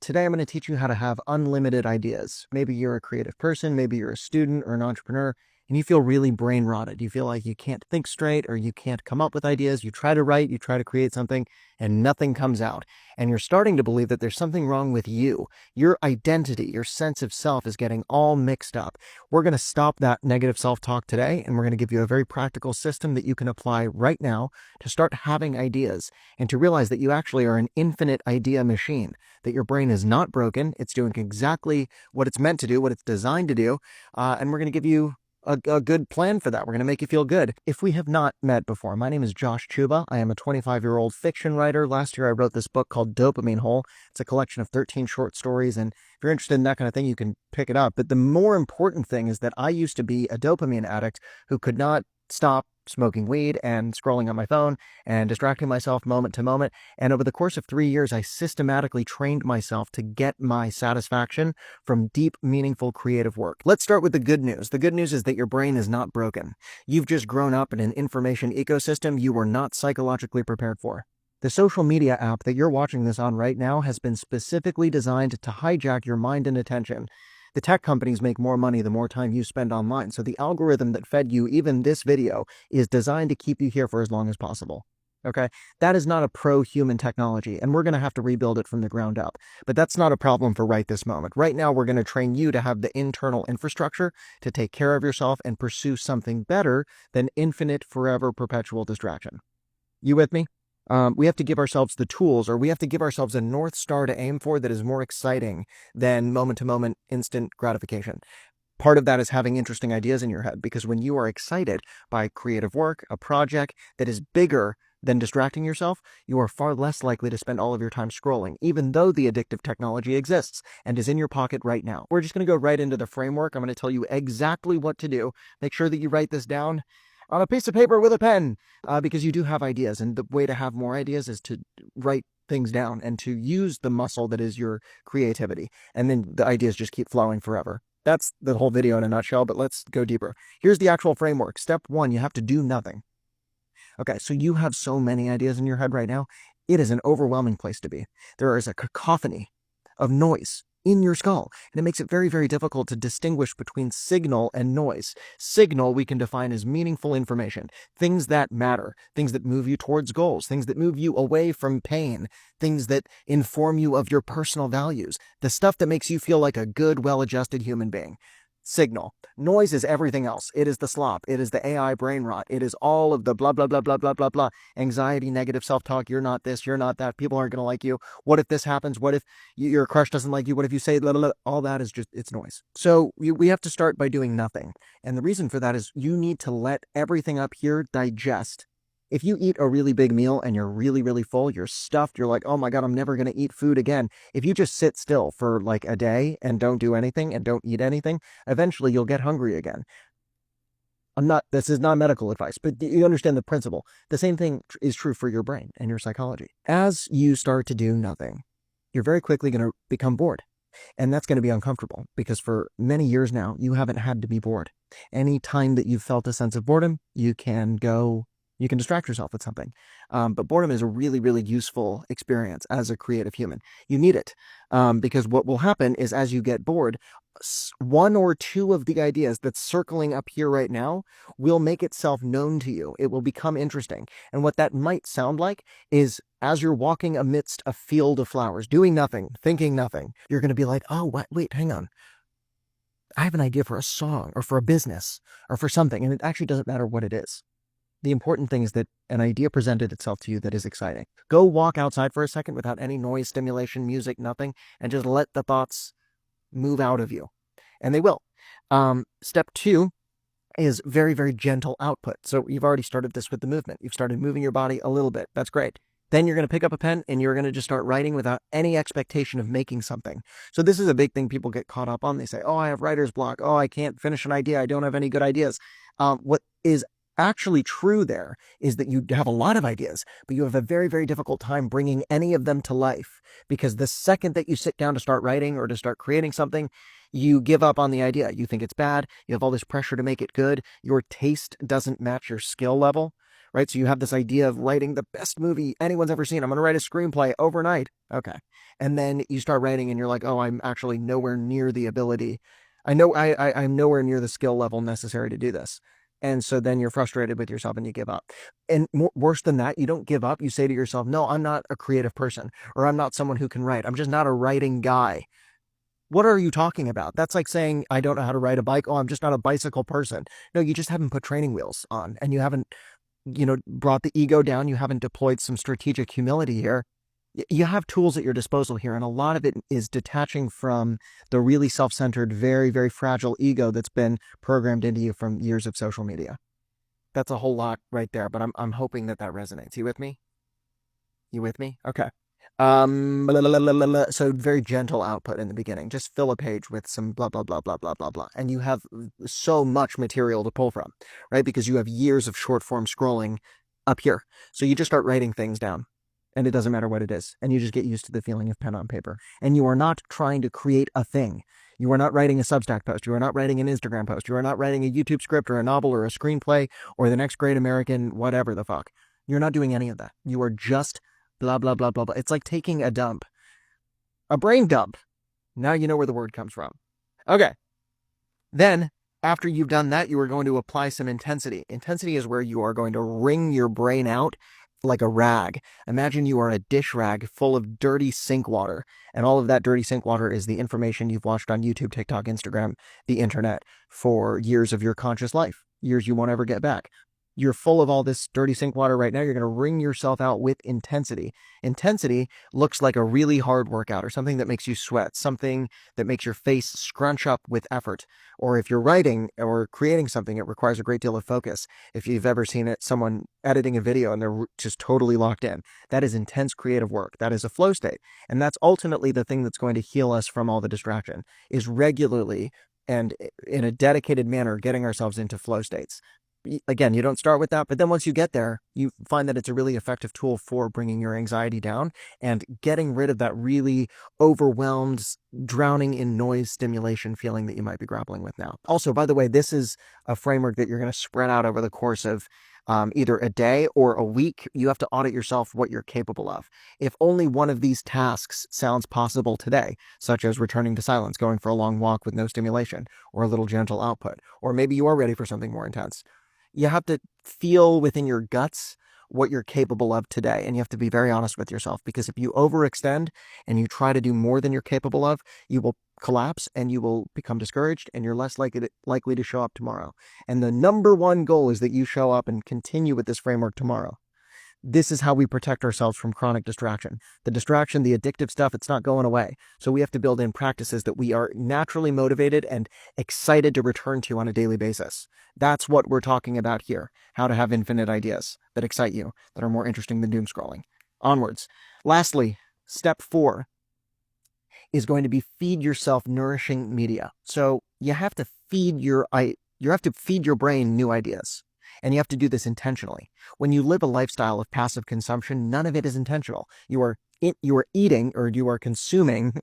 Today I'm going to teach you how to have unlimited ideas. Maybe you're a creative person, maybe you're a student or an entrepreneur, and you feel really brain rotted. You feel like you can't think straight or you can't come up with ideas. You try to write, you try to create something, and nothing comes out. And you're starting to believe that there's something wrong with you. Your identity, your sense of self is getting all mixed up. We're going to stop that negative self-talk today, and we're going to give you a very practical system that you can apply right now to start having ideas and to realize that you actually are an infinite idea machine, that your brain is not broken. It's doing exactly what it's meant to do, what it's designed to do. And we're going to give you a good plan for that. We're going to make you feel good. If we have not met before, my name is Josh Chuba. I am a 25-year-old fiction writer. Last year, I wrote this book called Dopamine Hole. It's a collection of 13 short stories. And if you're interested in that kind of thing, you can pick it up. But the more important thing is that I used to be a dopamine addict who could not stop smoking weed and scrolling on my phone and distracting myself moment to moment. And over the course of 3 years, I systematically trained myself to get my satisfaction from deep, meaningful, creative work. Let's start with the good news. The good news is that your brain is not broken. You've just grown up in an information ecosystem you were not psychologically prepared for. The social media app that you're watching this on right now has been specifically designed to hijack your mind and attention. The tech companies make more money the more time you spend online, so the algorithm that fed you even this video is designed to keep you here for as long as possible. Okay? That is not a pro-human technology, and we're going to have to rebuild it from the ground up. But that's not a problem for right this moment. Right now, we're going to train you to have the internal infrastructure to take care of yourself and pursue something better than infinite, forever, perpetual distraction. You with me? We have to give ourselves the tools, or we have to give ourselves a North Star to aim for that is more exciting than moment-to-moment instant gratification. Part of that is having interesting ideas in your head, because when you are excited by creative work, a project that is bigger than distracting yourself, you are far less likely to spend all of your time scrolling, even though the addictive technology exists and is in your pocket right now. We're just going to go right into the framework. I'm going to tell you exactly what to do. Make sure that you write this down on a piece of paper with a pen, because you do have ideas, and the way to have more ideas is to write things down and to use the muscle that is your creativity, and then the ideas just keep flowing forever. That's the whole video in a nutshell, but let's go deeper. Here's the actual framework. Step 1, you have to do nothing. Okay, so you have so many ideas in your head right now. It is an overwhelming place to be. There is a cacophony of noise in your skull, and it makes it very, very difficult to distinguish between signal and noise. Signal we can define as meaningful information, things that matter, things that move you towards goals, things that move you away from pain, things that inform you of your personal values, the stuff that makes you feel like a good, well-adjusted human being. Signal. Noise is everything else. It is the slop. It is the AI brain rot. It is all of the blah, blah, blah, blah, blah, blah, blah. Anxiety, negative self-talk. You're not this. You're not that. People aren't going to like you. What if this happens? What if your crush doesn't like you? What if you say blah, blah, blah? All that is just, it's noise. So we have to start by doing nothing. And the reason for that is you need to let everything up here digest. If you eat a really big meal and you're really, really full, you're stuffed, you're like, oh my God, I'm never going to eat food again. If you just sit still for like a day and don't do anything and don't eat anything, eventually you'll get hungry again. This is not medical advice, but you understand the principle. The same thing is true for your brain and your psychology. As you start to do nothing, you're very quickly going to become bored. And that's going to be uncomfortable, because for many years now, you haven't had to be bored. Any time that you've felt a sense of boredom, you can distract yourself with something. But boredom is a really, really useful experience as a creative human. You need it, because what will happen is as you get bored, one or two of the ideas that's circling up here right now will make itself known to you. It will become interesting. And what that might sound like is as you're walking amidst a field of flowers, doing nothing, thinking nothing, you're going to be like, oh, wait, hang on. I have an idea for a song or for a business or for something. And it actually doesn't matter what it is. The important thing is that an idea presented itself to you that is exciting. Go walk outside for a second without any noise, stimulation, music, nothing, and just let the thoughts move out of you. And they will. Step 2 is very, very gentle output. So you've already started this with the movement. You've started moving your body a little bit. That's great. Then you're going to pick up a pen and you're going to just start writing without any expectation of making something. So this is a big thing people get caught up on. They say, oh, I have writer's block. Oh, I can't finish an idea. I don't have any good ideas. What is actually true there is that you have a lot of ideas, but you have a very, very difficult time bringing any of them to life, because the second that you sit down to start writing or to start creating something, you give up on the idea. You think it's bad. You have all this pressure to make it good. Your taste doesn't match your skill level. right? So you have this idea of writing the best movie anyone's ever seen. I'm going to write a screenplay overnight. Okay. And then you start writing and you're like, oh, I'm actually nowhere near the ability. I know I'm nowhere near the skill level necessary to do this. And so then you're frustrated with yourself and you give up. And worse than that, you don't give up. You say to yourself, no, I'm not a creative person, or I'm not someone who can write. I'm just not a writing guy. What are you talking about? That's like saying, I don't know how to ride a bike. Oh, I'm just not a bicycle person. No, you just haven't put training wheels on, and you haven't, brought the ego down. You haven't deployed some strategic humility here. You have tools at your disposal here, and a lot of it is detaching from the really self-centered, very, very fragile ego that's been programmed into you from years of social media. That's a whole lot right there, but I'm hoping that resonates. You with me? You with me? Okay. So very gentle output in the beginning. Just fill a page with some blah, blah, blah, blah, blah, blah, blah. And you have so much material to pull from, right? Because you have years of short form scrolling up here. So you just start writing things down, and it doesn't matter what it is. And you just get used to the feeling of pen on paper. And you are not trying to create a thing. You are not writing a Substack post. You are not writing an Instagram post. You are not writing a YouTube script or a novel or a screenplay or the next great American, whatever the fuck. You're not doing any of that. You are just blah, blah, blah, blah, blah. It's like taking a dump, a brain dump. Now you know where the word comes from. Okay. Then, after you've done that, you are going to apply some intensity. Intensity is where you are going to wring your brain out like a rag. Imagine you are a dish rag full of dirty sink water, and all of that dirty sink water is the information you've watched on YouTube, TikTok, Instagram, the internet for years of your conscious life, years you won't ever get back. You're full of all this dirty sink water right now. You're going to wring yourself out with intensity. Intensity looks like a really hard workout, or something that makes you sweat, something that makes your face scrunch up with effort. Or if you're writing or creating something, it requires a great deal of focus. If you've ever seen it, someone editing a video and they're just totally locked in, that is intense creative work. That is a flow state. And that's ultimately the thing that's going to heal us from all the distraction, is regularly and in a dedicated manner getting ourselves into flow states. Again, you don't start with that, but then once you get there, you find that it's a really effective tool for bringing your anxiety down and getting rid of that really overwhelmed, drowning in noise stimulation feeling that you might be grappling with now. Also, by the way, this is a framework that you're going to spread out over the course of either a day or a week. You have to audit yourself what you're capable of. If only one of these tasks sounds possible today, such as returning to silence, going for a long walk with no stimulation, or a little gentle output, or maybe you are ready for something more intense. You have to feel within your guts what you're capable of today. And you have to be very honest with yourself, because if you overextend and you try to do more than you're capable of, you will collapse and you will become discouraged, and you're less likely to show up tomorrow. And the number one goal is that you show up and continue with this framework tomorrow. This is how we protect ourselves from chronic distraction. The distraction, the addictive stuff, it's not going away. So we have to build in practices that we are naturally motivated and excited to return to on a daily basis. That's what we're talking about here. How to have infinite ideas that excite you, that are more interesting than doom scrolling. Onwards. Lastly, step 4 is going to be feed yourself nourishing media. So you have to feed your brain new ideas. And you have to do this intentionally. When you live a lifestyle of passive consumption, none of it is intentional. You are eating, or you are consuming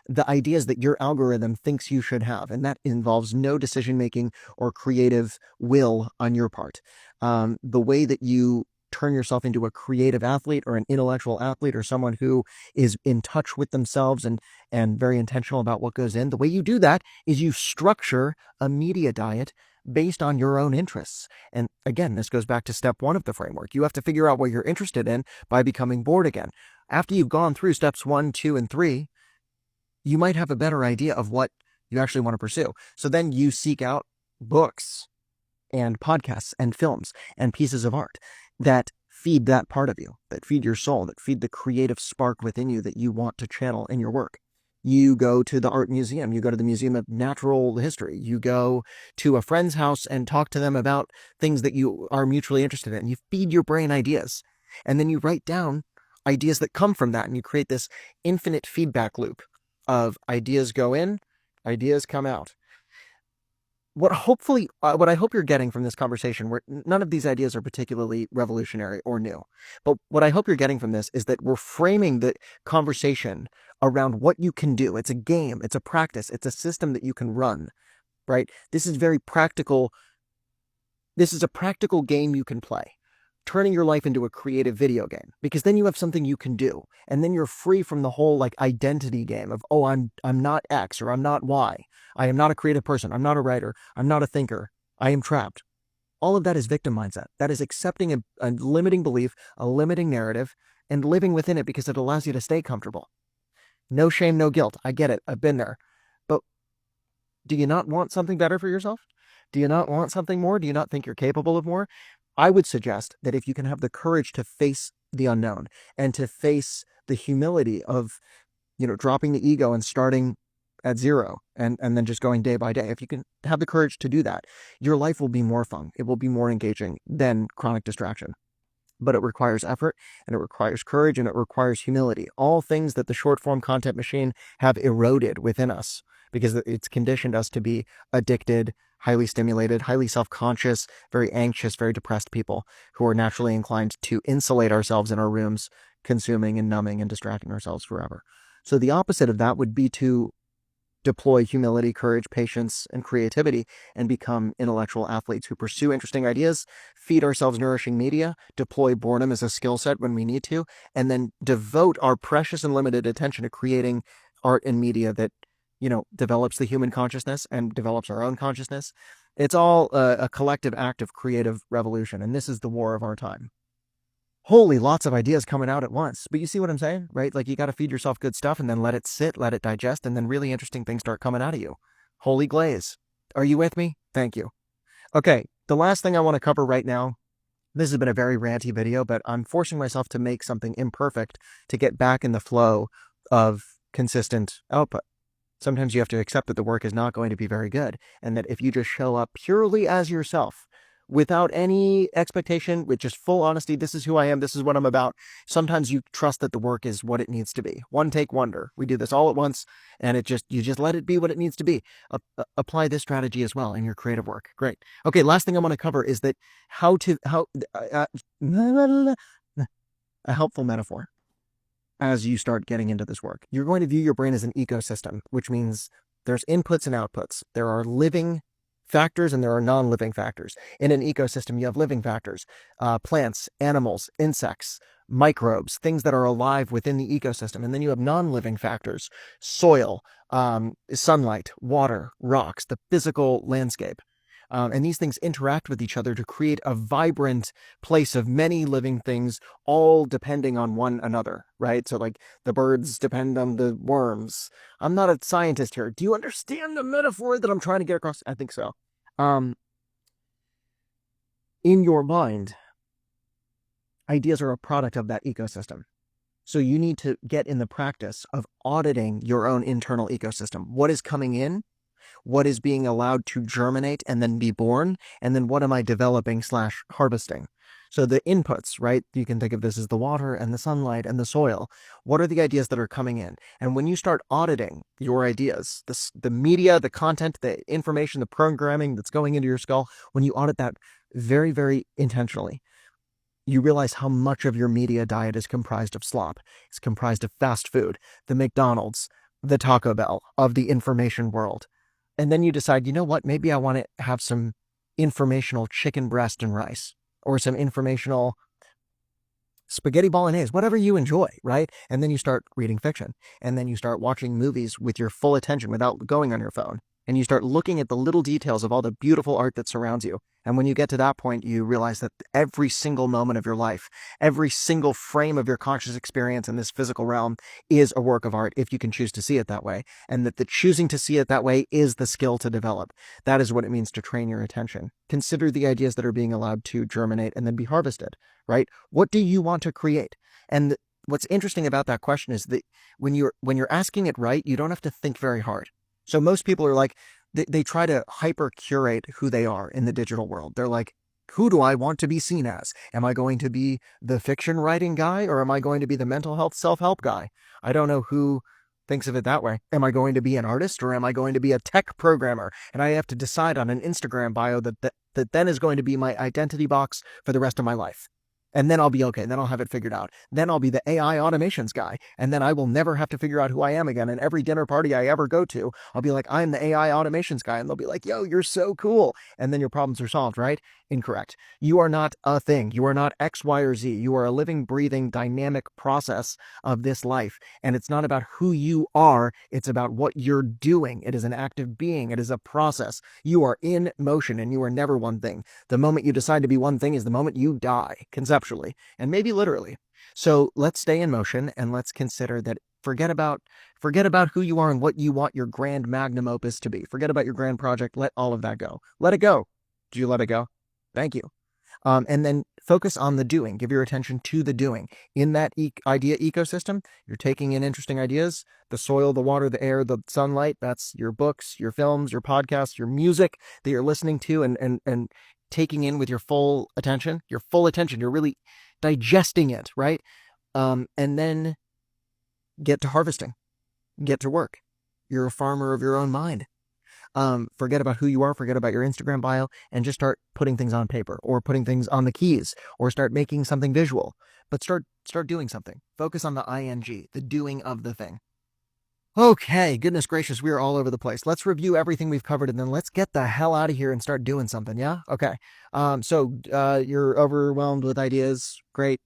the ideas that your algorithm thinks you should have. And that involves no decision-making or creative will on your part. The way that you turn yourself into a creative athlete or an intellectual athlete, or someone who is in touch with themselves and very intentional about what goes in, the way you do that is you structure a media diet based on your own interests. And again, this goes back to step 1 of the framework. You have to figure out what you're interested in by becoming bored again. After you've gone through steps 1, 2, and 3, you might have a better idea of what you actually want to pursue. So then you seek out books and podcasts and films and pieces of art that feed that part of you, that feed your soul, that feed the creative spark within you that you want to channel in your work. You go to the art museum, you go to the Museum of Natural History, you go to a friend's house and talk to them about things that you are mutually interested in. You feed your brain ideas, and then you write down ideas that come from that, and you create this infinite feedback loop of ideas go in, ideas come out. What I hope you're getting from this conversation, where none of these ideas are particularly revolutionary or new, but what I hope you're getting from this is that we're framing the conversation around what you can do. It's a game, it's a practice, it's a system that you can run, right? This is very practical. This is a practical game you can play. turning your life into a creative video game, because then you have something you can do. And then you're free from the whole like identity game of, oh, I'm not X or I'm not Y. I am not a creative person. I'm not a writer. I'm not a thinker. I am trapped. All of that is victim mindset. That is accepting a limiting belief, a limiting narrative, and living within it because it allows you to stay comfortable. No shame, no guilt. I get it. I've been there. But do you not want something better for yourself? Do you not want something more? Do you not think you're capable of more? I would suggest that if you can have the courage to face the unknown and to face the humility of, dropping the ego and starting at zero and then just going day by day, if you can have the courage to do that, your life will be more fun. It will be more engaging than chronic distraction. But it requires effort, and it requires courage, and it requires humility. All things that the short form content machine have eroded within us because it's conditioned us to be addicted, highly stimulated, highly self-conscious, very anxious, very depressed people who are naturally inclined to insulate ourselves in our rooms, consuming and numbing and distracting ourselves forever. So the opposite of that would be to deploy humility, courage, patience, and creativity, and become intellectual athletes who pursue interesting ideas, feed ourselves nourishing media, deploy boredom as a skill set when we need to, and then devote our precious and limited attention to creating art and media that, develops the human consciousness and develops our own consciousness. It's all a collective act of creative revolution, and this is the war of our time. Holy, lots of ideas coming out at once. But you see what I'm saying, right? Like you got to feed yourself good stuff and then let it sit, let it digest, and then really interesting things start coming out of you. Holy glaze. Are you with me? Thank you. Okay, the last thing I want to cover right now, this has been a very ranty video, but I'm forcing myself to make something imperfect to get back in the flow of consistent output. Sometimes you have to accept that the work is not going to be very good, and that if you just show up purely as yourself, without any expectation, with just full honesty, this is who I am, this is what I'm about, sometimes you trust that the work is what it needs to be. One take wonder. We do this all at once, and you just let it be what it needs to be. Apply this strategy as well in your creative work. Great. Okay, last thing I want to cover is that a helpful metaphor as you start getting into this work. You're going to view your brain as an ecosystem, which means there's inputs and outputs. There are living factors and there are non-living factors. In an ecosystem, you have living factors, plants, animals, insects, microbes, things that are alive within the ecosystem. And then you have non-living factors, soil, sunlight, water, rocks, the physical landscape. And these things interact with each other to create a vibrant place of many living things, all depending on one another, right? So like the birds depend on the worms. I'm not a scientist here. Do you understand the metaphor that I'm trying to get across? I think so. In your mind, ideas are a product of that ecosystem. So you need to get in the practice of auditing your own internal ecosystem. What is coming in? What is being allowed to germinate and then be born? And then what am I developing / harvesting? So the inputs, right? You can think of this as the water and the sunlight and the soil. What are the ideas that are coming in? And when you start auditing your ideas, the media, the content, the information, the programming that's going into your skull, when you audit that very, very intentionally, you realize how much of your media diet is comprised of slop. It's comprised of fast food, the McDonald's, the Taco Bell of the information world. And then you decide, you know what, maybe I want to have some informational chicken breast and rice, or some informational spaghetti bolognese, whatever you enjoy, right? And then you start reading fiction, and then you start watching movies with your full attention without going on your phone. And you start looking at the little details of all the beautiful art that surrounds you. And when you get to that point, you realize that every single moment of your life, every single frame of your conscious experience in this physical realm is a work of art if you can choose to see it that way. And that the choosing to see it that way is the skill to develop. That is what it means to train your attention. Consider the ideas that are being allowed to germinate and then be harvested, right? What do you want to create? And what's interesting about that question is that when you're asking it right, you don't have to think very hard. So most people are like, they try to hyper curate who they are in the digital world. They're like, who do I want to be seen as? Am I going to be the fiction writing guy, or am I going to be the mental health self-help guy? I don't know who thinks of it that way. Am I going to be an artist, or am I going to be a tech programmer? And I have to decide on an Instagram bio that then is going to be my identity box for the rest of my life. And then I'll be okay. Then I'll have it figured out. Then I'll be the AI automations guy. And then I will never have to figure out who I am again. And every dinner party I ever go to, I'll be like, I'm the AI automations guy. And they'll be like, yo, you're so cool. And then your problems are solved, right? Incorrect. You are not a thing. You are not X, Y, or Z. You are a living, breathing, dynamic process of this life. And it's not about who you are. It's about what you're doing. It is an active being. It is a process. You are in motion and you are never one thing. The moment you decide to be one thing is the moment you die, conceptually, and maybe literally. So let's stay in motion and let's consider that forget about who you are and what you want your grand magnum opus to be. Forget about your grand project. Let all of that go. Let it go. Did you let it go? Thank you. And then focus on the doing. Give your attention to the doing. In that idea ecosystem, you're taking in interesting ideas, the soil, the water, the air, the sunlight. That's your books, your films, your podcasts, your music that you're listening to and taking in with your full attention. You're really digesting it, right? And then get to harvesting. Get to work. You're a farmer of your own mind. Forget about who you are, forget about your Instagram bio, and just start putting things on paper or putting things on the keys or start making something visual. But start doing something. Focus on the ing, the doing of the thing. Okay, goodness gracious, we are all over the place. Let's review everything we've covered and then let's get the hell out of here and start doing something, yeah? Okay. So you're overwhelmed with ideas. Great.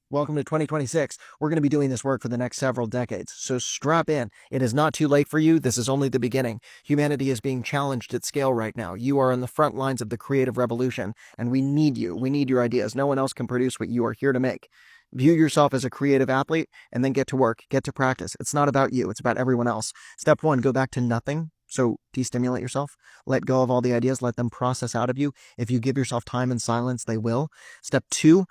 Welcome to 2026. We're going to be doing this work for the next several decades. So strap in. It is not too late for you. This is only the beginning. Humanity is being challenged at scale right now. You are on the front lines of the creative revolution, and we need you. We need your ideas. No one else can produce what you are here to make. View yourself as a creative athlete and then get to work, get to practice. It's not about you. It's about everyone else. Step 1, go back to nothing. So destimulate yourself, let go of all the ideas, let them process out of you. If you give yourself time and silence, they will. Step 2,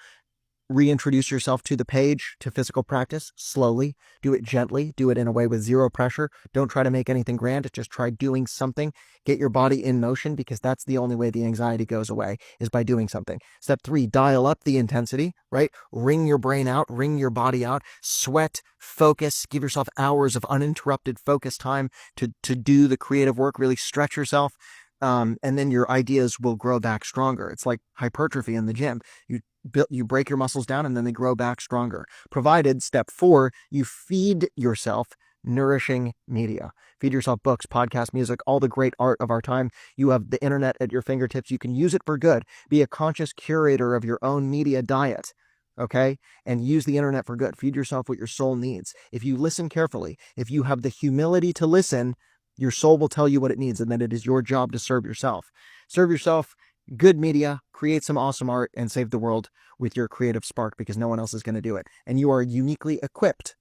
reintroduce yourself to the page, to physical practice, slowly. Do it gently. Do it in a way with zero pressure. Don't try to make anything grand. Just try doing something. Get your body in motion because that's the only way the anxiety goes away is by doing something. Step 3, dial up the intensity, right? Wring your brain out, wring your body out, sweat, focus, give yourself hours of uninterrupted focus time to do the creative work, really stretch yourself. And then your ideas will grow back stronger. It's like hypertrophy in the gym. You break your muscles down and then they grow back stronger. Provided, step 4, you feed yourself nourishing media. Feed yourself books, podcasts, music, all the great art of our time. You have the internet at your fingertips. You can use it for good. Be a conscious curator of your own media diet. Okay? And use the internet for good. Feed yourself what your soul needs. If you listen carefully, if you have the humility to listen, your soul will tell you what it needs and that it is your job to serve yourself. Serve yourself good media, create some awesome art, and save the world with your creative spark because no one else is going to do it. And you are uniquely equipped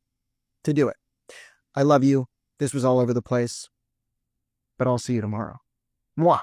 to do it. I love you. This was all over the place, but I'll see you tomorrow. Mwah.